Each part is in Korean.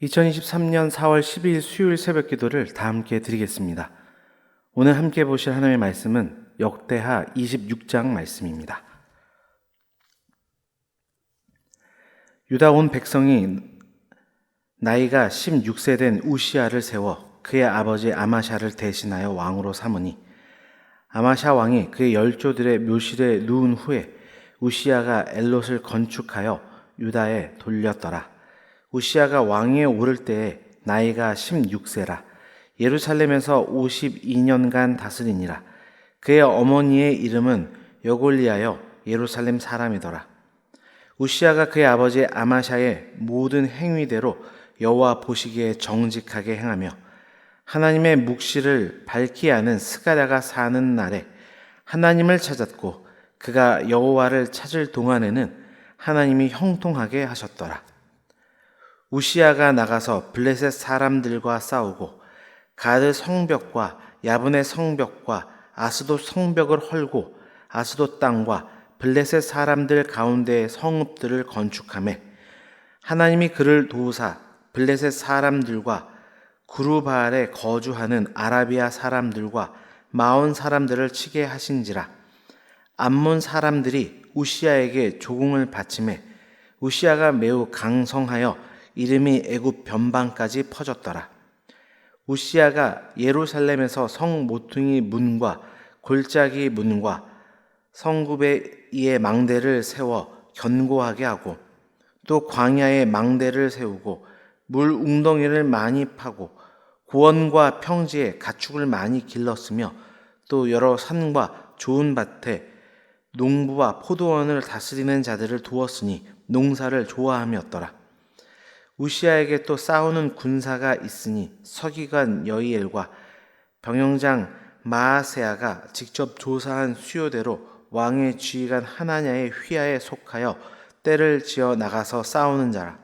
2023년 4월 12일 수요일 새벽 기도를 다 함께 드리겠습니다. 오늘 함께 보실 하나님의 말씀은 역대하 26장 말씀입니다. 유다 온 백성이 나이가 16세 된 우시야를 세워 그의 아버지 아마샤를 대신하여 왕으로 삼으니 아마샤 왕이 그의 열조들의 묘실에 누운 후에 우시야가 엘롯을 건축하여 유다에 돌렸더라. 우시야가 왕위에 오를 때에 나이가 16세라. 예루살렘에서 52년간 다스리니라. 그의 어머니의 이름은 여골리하여 예루살렘 사람이더라. 우시야가 그의 아버지 아마샤의 모든 행위대로 여호와 보시기에 정직하게 행하며 하나님의 묵시를 밝히 아는 스가랴가 사는 날에 하나님을 찾았고 그가 여호와를 찾을 동안에는 하나님이 형통하게 하셨더라. 우시야가 나가서 블레셋 사람들과 싸우고 가드 성벽과 야분의 성벽과 아스돗 성벽을 헐고 아스돗 땅과 블레셋 사람들 가운데 성읍들을 건축하매 하나님이 그를 도우사 블레셋 사람들과 구르바알에 거주하는 아라비아 사람들과 마온 사람들을 치게 하신지라. 암몬 사람들이 우시야에게 조공을 바치매 우시야가 매우 강성하여 이름이 애굽 변방까지 퍼졌더라. 우시야가 예루살렘에서 성 모퉁이 문과 골짜기 문과 성굽에 이에 망대를 세워 견고하게 하고 또 광야에 망대를 세우고 물 웅덩이를 많이 파고 고원과 평지에 가축을 많이 길렀으며 또 여러 산과 좋은 밭에 농부와 포도원을 다스리는 자들을 두었으니 농사를 좋아함이었더라. 우시야에게 또 싸우는 군사가 있으니 서기관 여이엘과 병영장 마아세아가 직접 조사한 수요대로 왕의 지휘관 하나냐의 휘하에 속하여 떼를 지어 나가서 싸우는 자라.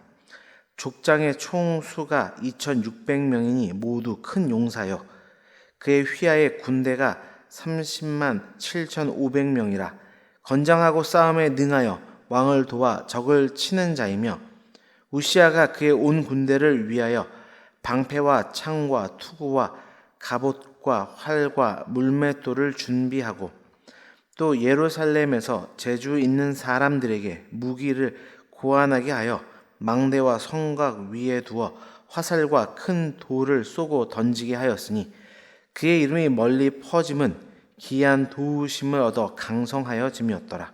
족장의 총수가 2600명이니 모두 큰 용사여 그의 휘하의 군대가 30만 7500명이라. 건장하고 싸움에 능하여 왕을 도와 적을 치는 자이며 우시야가 그의 온 군대를 위하여 방패와 창과 투구와 갑옷과 활과 물맷돌을 준비하고 또 예루살렘에서 재주 있는 사람들에게 무기를 고안하게 하여 망대와 성곽 위에 두어 화살과 큰 돌을 쏘고 던지게 하였으니 그의 이름이 멀리 퍼짐은 기이한 도우심을 얻어 강성하여짐이었더라.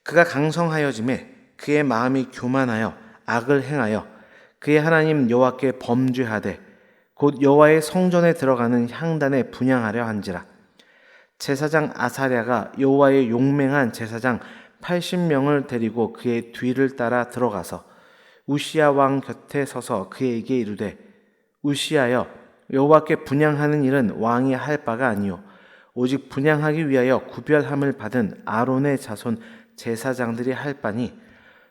그가 강성하여짐에 그의 마음이 교만하여 악을 행하여 그의 하나님 여호와께 범죄하되 곧 여호와의 성전에 들어가는 향단에 분향하려 한지라. 제사장 아사랴가 여호와의 용맹한 제사장 80명을 데리고 그의 뒤를 따라 들어가서 우시야 왕 곁에 서서 그에게 이르되 우시야여 여호와께 분향하는 일은 왕이 할 바가 아니요 오직 분향하기 위하여 구별함을 받은 아론의 자손 제사장들이 할 바니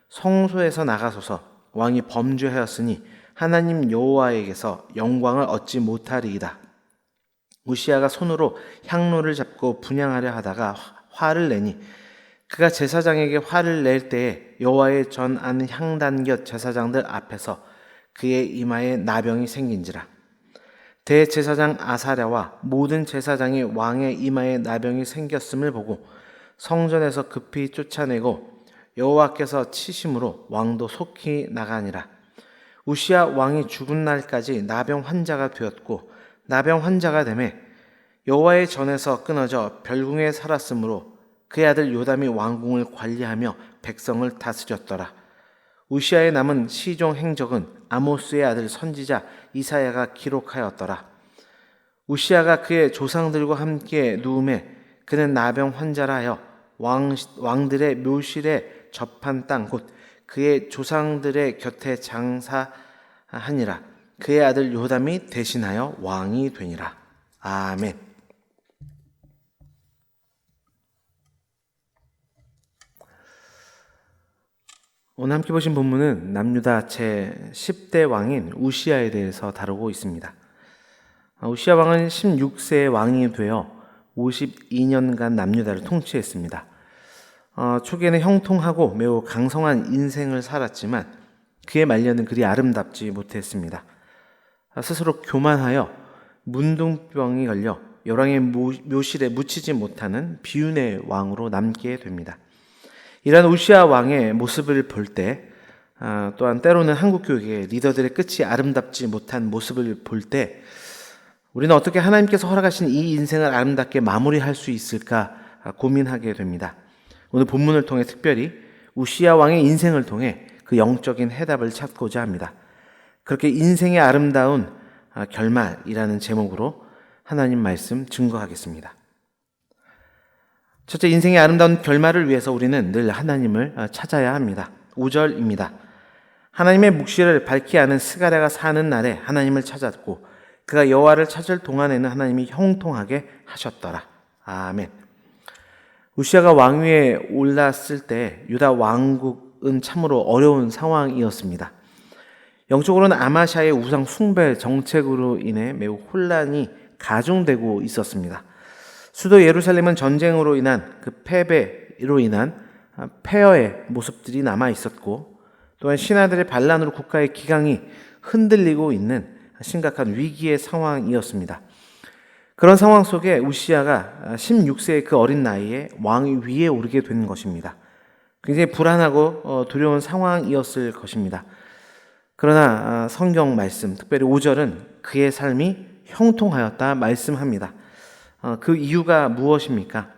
성소에서 나가소서. 왕이 범죄하였으니 하나님 여호와에게서 영광을 얻지 못하리이다. 우시야가 손으로 향로를 잡고 분향하려 하다가 화를 내니 그가 제사장에게 화를 낼 때에 여호와의 전안 향단 곁 제사장들 앞에서 그의 이마에 나병이 생긴지라. 대제사장 아사랴와 모든 제사장이 왕의 이마에 나병이 생겼음을 보고 성전에서 급히 쫓아내고 여호와께서 치심으로 왕도 속히 나가니라. 우시야 왕이 죽은 날까지 나병 환자가 되었고 나병 환자가 되매 여호와의 전에서 끊어져 별궁에 살았으므로 그의 아들 요담이 왕궁을 관리하며 백성을 다스렸더라. 우시야의 남은 시종 행적은 아모스의 아들 선지자 이사야가 기록하였더라. 우시야가 그의 조상들과 함께 누움에 그는 나병 환자라 하여 왕들의 묘실에 접한 땅 곧 그의 조상들의 곁에 장사하니라. 그의 아들 요담이 대신하여 왕이 되니라. 아멘. 오늘 함께 보신 본문은 남유다 제10대 왕인 우시야에 대해서 다루고 있습니다. 우시야 왕은 16세의 왕이 되어 52년간 남유다를 통치했습니다. 초기에는 형통하고 매우 강성한 인생을 살았지만 그의 말년은 그리 아름답지 못했습니다. 스스로 교만하여 문둥병이 걸려 열왕의 묘실에 묻히지 못하는 비운의 왕으로 남게 됩니다. 이러한 우시아 왕의 모습을 볼 때, 또한 때로는 한국 교회의 리더들의 끝이 아름답지 못한 모습을 볼 때, 우리는 어떻게 하나님께서 허락하신 이 인생을 아름답게 마무리할 수 있을까 고민하게 됩니다. 오늘 본문을 통해 특별히 우시아 왕의 인생을 통해 그 영적인 해답을 찾고자 합니다. 그렇게 인생의 아름다운 결말이라는 제목으로 하나님 말씀 증거하겠습니다. 첫째, 인생의 아름다운 결말을 위해서 우리는 늘 하나님을 찾아야 합니다. 5절입니다. 하나님의 묵시를 밝히 아는 스가랴가 사는 날에 하나님을 찾았고 그가 여호와를 찾을 동안에는 하나님이 형통하게 하셨더라. 아멘. 우시아가 왕위에 올랐을 때 유다 왕국은 참으로 어려운 상황이었습니다. 영적으로는 아마샤의 우상 숭배 정책으로 인해 매우 혼란이 가중되고 있었습니다. 수도 예루살렘은 전쟁으로 인한 그 패배로 인한 폐허의 모습들이 남아 있었고, 또한 신하들의 반란으로 국가의 기강이 흔들리고 있는 심각한 위기의 상황이었습니다. 그런 상황 속에 우시아가 16세의 그 어린 나이에 왕 위에 오르게 된 것입니다. 굉장히 불안하고 두려운 상황이었을 것입니다. 그러나 성경 말씀, 특별히 5절은 그의 삶이 형통하였다 말씀합니다. 그 이유가 무엇입니까?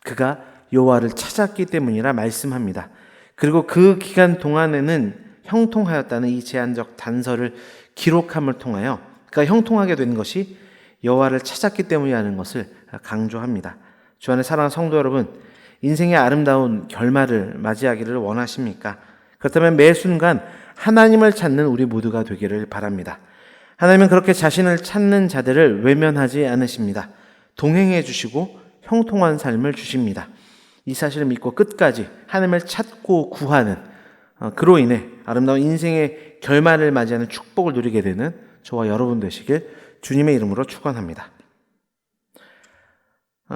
그가 여호와를 찾았기 때문이라 말씀합니다. 그리고 그 기간 동안에는 형통하였다는 이 제한적 단서를 기록함을 통하여 그가 형통하게 된 것이 여호와를 찾았기 때문이라는 것을 강조합니다. 주 안에 사랑하는 성도 여러분, 인생의 아름다운 결말을 맞이하기를 원하십니까? 그렇다면 매 순간 하나님을 찾는 우리 모두가 되기를 바랍니다. 하나님은 그렇게 자신을 찾는 자들을 외면하지 않으십니다. 동행해 주시고 형통한 삶을 주십니다. 이 사실을 믿고 끝까지 하나님을 찾고 구하는, 그로 인해 아름다운 인생의 결말을 맞이하는 축복을 누리게 되는 저와 여러분 되시길 주님의 이름으로 축원합니다.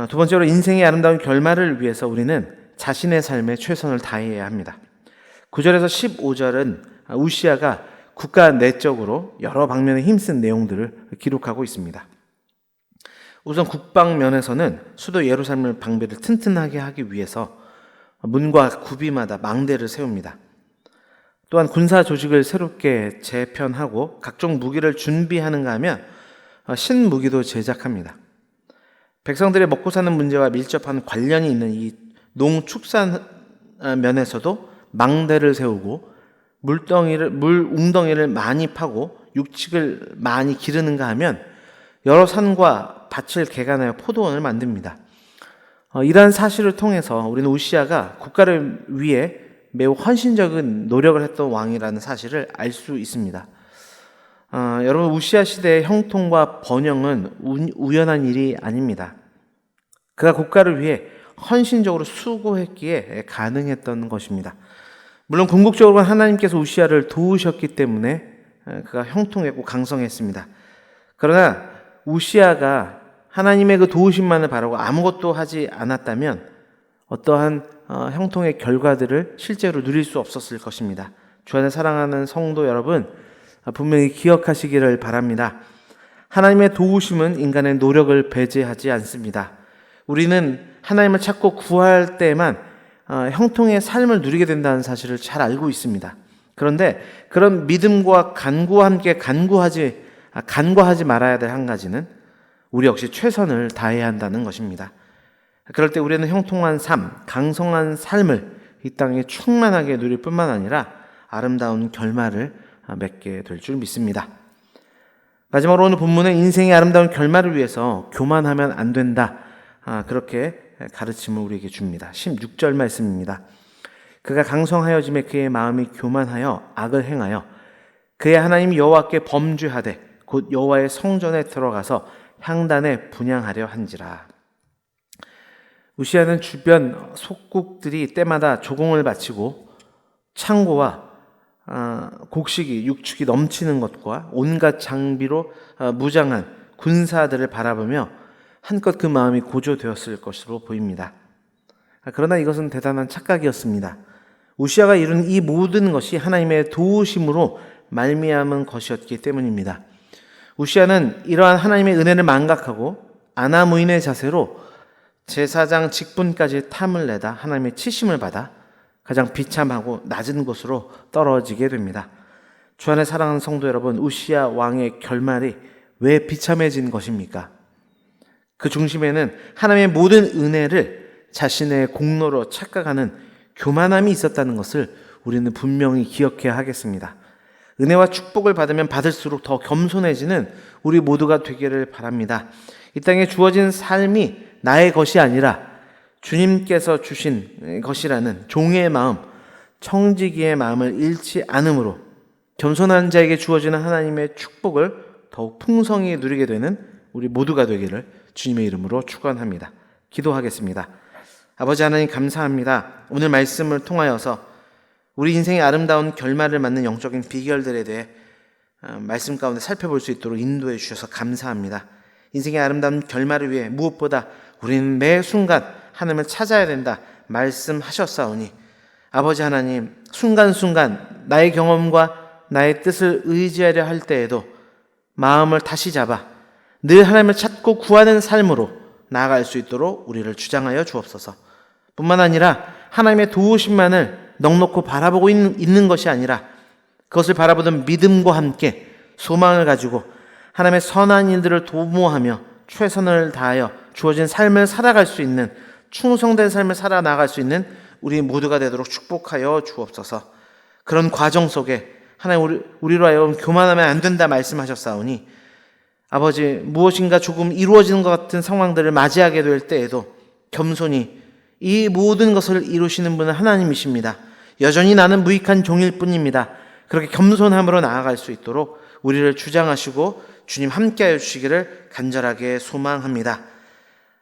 두 번째로, 인생의 아름다운 결말을 위해서 우리는 자신의 삶에 최선을 다해야 합니다. 9절에서 15절은 우시아가 국가 내적으로 여러 방면에 힘쓴 내용들을 기록하고 있습니다. 우선 국방면에서는 수도 예루살렘 방배를 튼튼하게 하기 위해서 문과 구비마다 망대를 세웁니다. 또한 군사 조직을 새롭게 재편하고 각종 무기를 준비하는가 하면 신무기도 제작합니다. 백성들의 먹고 사는 문제와 밀접한 관련이 있는 이 농축산 면에서도 망대를 세우고 물 웅덩이를 많이 파고 육축을 많이 기르는가 하면 여러 산과 밭을 개간하여 포도원을 만듭니다. 이러한 사실을 통해서 우리는 우시아가 국가를 위해 매우 헌신적인 노력을 했던 왕이라는 사실을 알 수 있습니다. 여러분, 우시아 시대의 형통과 번영은 우연한 일이 아닙니다. 그가 국가를 위해 헌신적으로 수고했기에 가능했던 것입니다. 물론 궁극적으로는 하나님께서 우시아를 도우셨기 때문에 그가 형통했고 강성했습니다. 그러나 우시아가 하나님의 그 도우심만을 바라고 아무것도 하지 않았다면 어떠한 형통의 결과들을 실제로 누릴 수 없었을 것입니다. 주 안에 사랑하는 성도 여러분, 분명히 기억하시기를 바랍니다. 하나님의 도우심은 인간의 노력을 배제하지 않습니다. 우리는 하나님을 찾고 구할 때에만 형통의 삶을 누리게 된다는 사실을 잘 알고 있습니다. 그런데 그런 믿음과 간구와 함께 간과하지 말아야 될 한 가지는 우리 역시 최선을 다해야 한다는 것입니다. 그럴 때 우리는 형통한 삶, 강성한 삶을 이 땅에 충만하게 누릴 뿐만 아니라 아름다운 결말을 맺게 될 줄 믿습니다. 마지막으로 오늘 본문은 인생의 아름다운 결말을 위해서 교만하면 안 된다, 그렇게 가르침을 우리에게 줍니다. 16절 말씀입니다. 그가 강성하여짐에 그의 마음이 교만하여 악을 행하여 그의 하나님 여호와께 범죄하되 곧 여호와의 성전에 들어가서 향단에 분향하려 한지라. 우시아는 주변 속국들이 때마다 조공을 바치고 창고와 곡식이 육축이 넘치는 것과 온갖 장비로 무장한 군사들을 바라보며 한껏 그 마음이 고조되었을 것으로 보입니다. 그러나 이것은 대단한 착각이었습니다. 우시아가 이룬 이 모든 것이 하나님의 도우심으로 말미암은 것이었기 때문입니다. 우시아는 이러한 하나님의 은혜를 망각하고 아나무인의 자세로 제사장 직분까지 탐을 내다 하나님의 치심을 받아 가장 비참하고 낮은 곳으로 떨어지게 됩니다. 주 안에 사랑하는 성도 여러분, 우시아 왕의 결말이 왜 비참해진 것입니까? 그 중심에는 하나님의 모든 은혜를 자신의 공로로 착각하는 교만함이 있었다는 것을 우리는 분명히 기억해야 하겠습니다. 은혜와 축복을 받으면 받을수록 더 겸손해지는 우리 모두가 되기를 바랍니다. 이 땅에 주어진 삶이 나의 것이 아니라 주님께서 주신 것이라는 종의 마음, 청지기의 마음을 잃지 않음으로 겸손한 자에게 주어지는 하나님의 축복을 더욱 풍성히 누리게 되는 우리 모두가 되기를 주님의 이름으로 축원합니다. 기도하겠습니다. 아버지 하나님 감사합니다. 오늘 말씀을 통하여서 우리 인생의 아름다운 결말을 맞는 영적인 비결들에 대해 말씀 가운데 살펴볼 수 있도록 인도해 주셔서 감사합니다. 인생의 아름다운 결말을 위해 무엇보다 우리는 매 순간 하나님을 찾아야 된다 말씀하셨사오니 아버지 하나님, 순간순간 나의 경험과 나의 뜻을 의지하려 할 때에도 마음을 다시 잡아 늘 하나님을 찾고 구하는 삶으로 나아갈 수 있도록 우리를 주장하여 주옵소서. 뿐만 아니라 하나님의 도우심만을 넉넉히 바라보고 있는 것이 아니라 그것을 바라보던 믿음과 함께 소망을 가지고 하나님의 선한 일들을 도모하며 최선을 다하여 주어진 삶을 살아갈 수 있는, 충성된 삶을 살아나갈 수 있는 우리 모두가 되도록 축복하여 주옵소서. 그런 과정 속에 하나님 우리로 하여금 교만하면 안 된다 말씀하셨사오니 아버지, 무엇인가 조금 이루어지는 것 같은 상황들을 맞이하게 될 때에도 겸손히 이 모든 것을 이루시는 분은 하나님이십니다. 여전히 나는 무익한 종일 뿐입니다. 그렇게 겸손함으로 나아갈 수 있도록 우리를 주장하시고 주님 함께하여 주시기를 간절하게 소망합니다.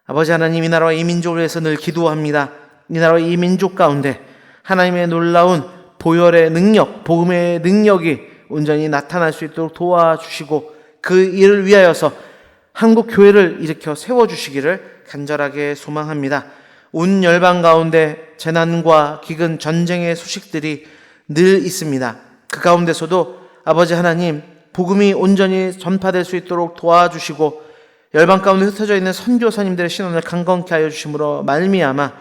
아버지 하나님, 이 나라와 이 민족을 위해서 늘 기도합니다. 이 나라와 이 민족 가운데 하나님의 놀라운 보혈의 능력, 복음의 능력이 온전히 나타날 수 있도록 도와주시고 그 일을 위하여서 한국 교회를 일으켜 세워주시기를 간절하게 소망합니다. 온 열방 가운데 재난과 기근, 전쟁의 소식들이 늘 있습니다. 그 가운데서도 아버지 하나님, 복음이 온전히 전파될 수 있도록 도와주시고 열방 가운데 흩어져 있는 선교사님들의 신원을 강건케 하여 주심으로 말미암아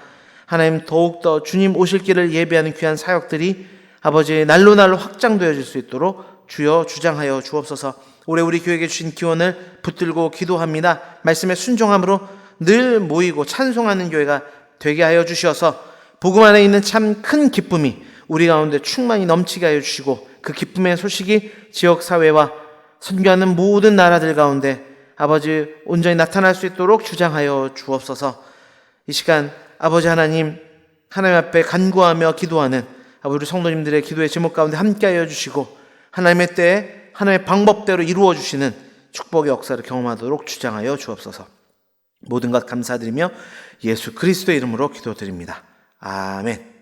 하나님 더욱더 주님 오실 길을 예비하는 귀한 사역들이 아버지 날로 확장되어질 수 있도록 주여 주장하여 주옵소서. 올해 우리 교회에게 주신 기원을 붙들고 기도합니다. 말씀에 순종함으로 늘 모이고 찬송하는 교회가 되게 하여 주셔서 복음 안에 있는 참 큰 기쁨이 우리 가운데 충만히 넘치게 하여 주시고 그 기쁨의 소식이 지역사회와 선교하는 모든 나라들 가운데 아버지 온전히 나타날 수 있도록 주장하여 주옵소서. 이 시간 아버지 하나님 앞에 간구하며 기도하는 우리 성도님들의 기도의 제목 가운데 함께하여 주시고 하나님의 때에 하나님의 방법대로 이루어 주시는 축복의 역사를 경험하도록 주장하여 주옵소서. 모든 것 감사드리며 예수 그리스도의 이름으로 기도드립니다. 아멘.